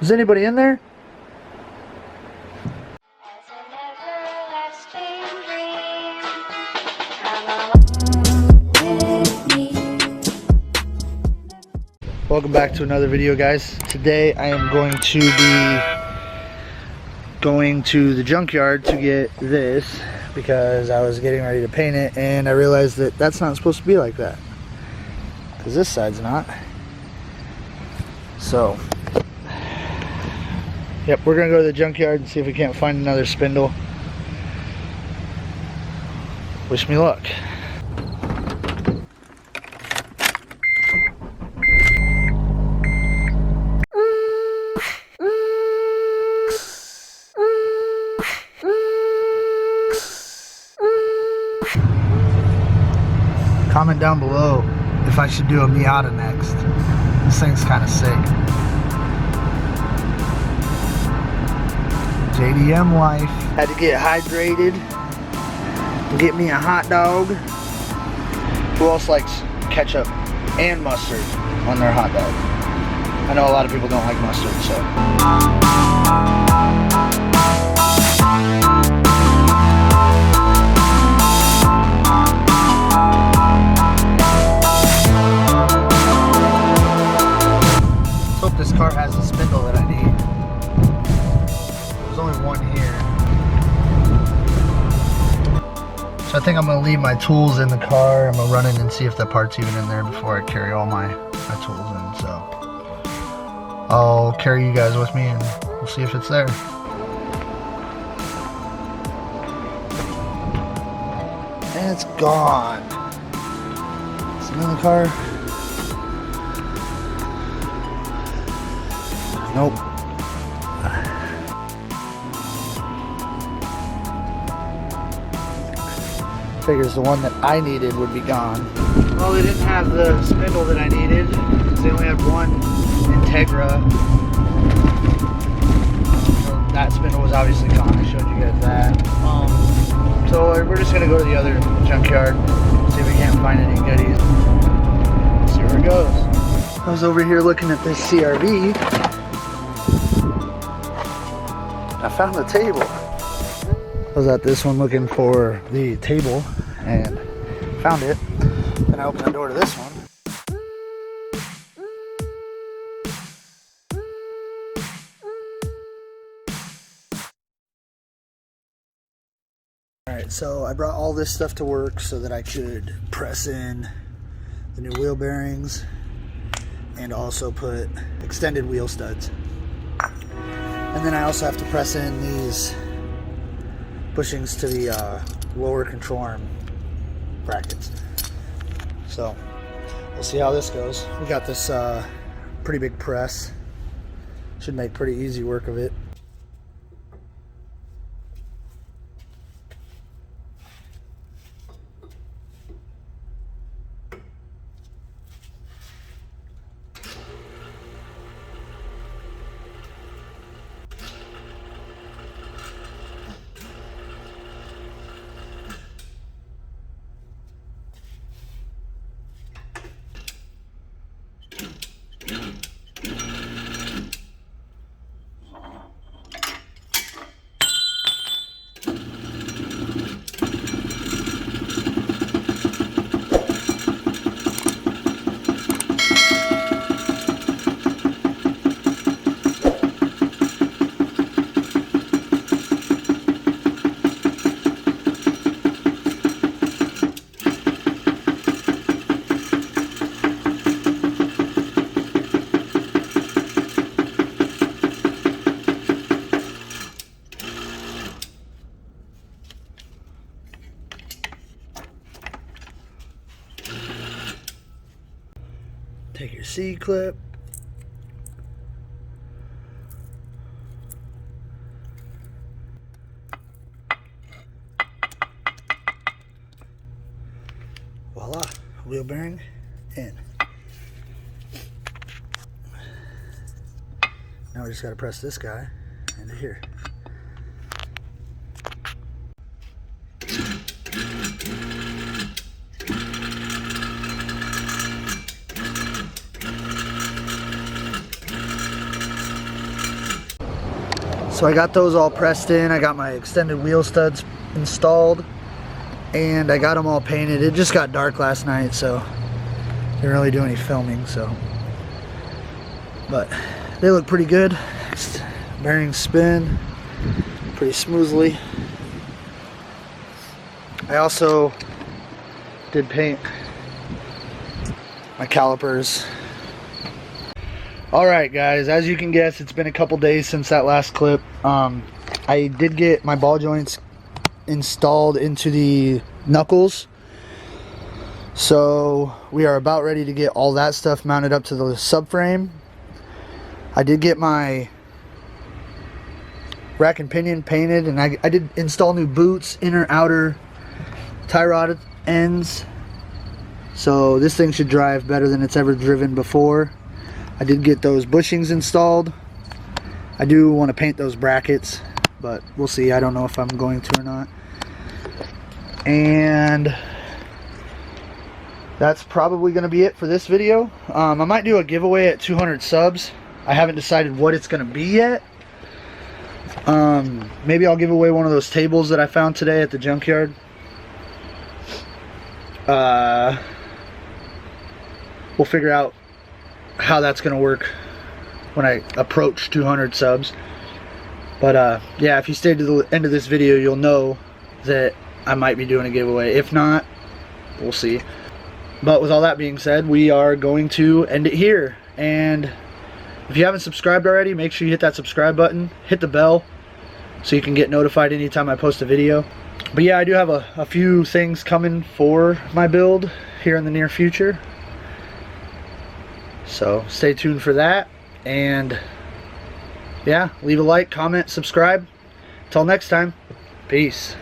Is anybody in there? Welcome back to another video, guys. Today I am going to be going to the junkyard to get this because I was getting ready to paint it and I realized that that's not supposed to be like that because this side's not. So yep, we're gonna go to the junkyard and see if we can't find another spindle. Wish me luck. Comment down below if I should do a Miata next. This thing's kind of sick. JDM life. Had to get hydrated. Get me a hot dog. Who else likes ketchup and mustard on their hot dog? I know a lot of people don't like mustard, so. This car has a spindle that I need. There's only one here. So I think I'm going to leave my tools in the car. I'm going to run in and see if the part's even in there before I carry all my tools in. So I'll carry you guys with me and we'll see if it's there. And it's gone. It's in the car. Nope. Figures the one that I needed would be gone. Well, they didn't have the spindle that I needed. They only had one Integra. So that spindle was obviously gone. I showed you guys that. So we're just gonna go to the other junkyard, see if we can't find any goodies. See where it goes. I was over here looking at this CRV. I found the table. I was at this one looking for the table and found it. Then I opened the door to this one. Alright, so I brought all this stuff to work so that I could press in the new wheel bearings and also put extended wheel studs. And then I also have to press in these bushings to the lower control arm brackets. So we'll see how this goes. We got this pretty big press. Should make pretty easy work of it. Take your C-clip. Voila, wheel bearing in. Now we just got to press this guy into here. So I got those all pressed in. I got my extended wheel studs installed, and I got them all painted. It just got dark last night, so didn't really do any filming. But they look pretty good. Bearings spin pretty smoothly. I also did paint my calipers. Alright guys, as you can guess, it's been a couple days since that last clip. I did get my ball joints installed into the knuckles, so we are about ready to get all that stuff mounted up to the subframe. I did get my rack and pinion painted, and I did install new boots, inner outer tie rod ends, so this thing should drive better than it's ever driven before. I did get those bushings installed. I do want to paint those brackets, but we'll see. I don't know if I'm going to or not. And that's probably going to be it for this video. I might do a giveaway at 200 subs. I haven't decided what it's going to be yet. Maybe I'll give away one of those tables that I found today at the junkyard. We'll figure out how that's going to work when I approach 200 subs. But yeah, if you stayed to the end of this video, you'll know that I might be doing a giveaway. If not, we'll see. But with all that being said, we are going to end it here. And if you haven't subscribed already, make sure you hit that subscribe button, hit the bell so you can get notified anytime I post a video. But yeah, I do have a few things coming for my build here in the near future, so stay tuned for that. And yeah, leave a like, comment, subscribe. Till next time, peace.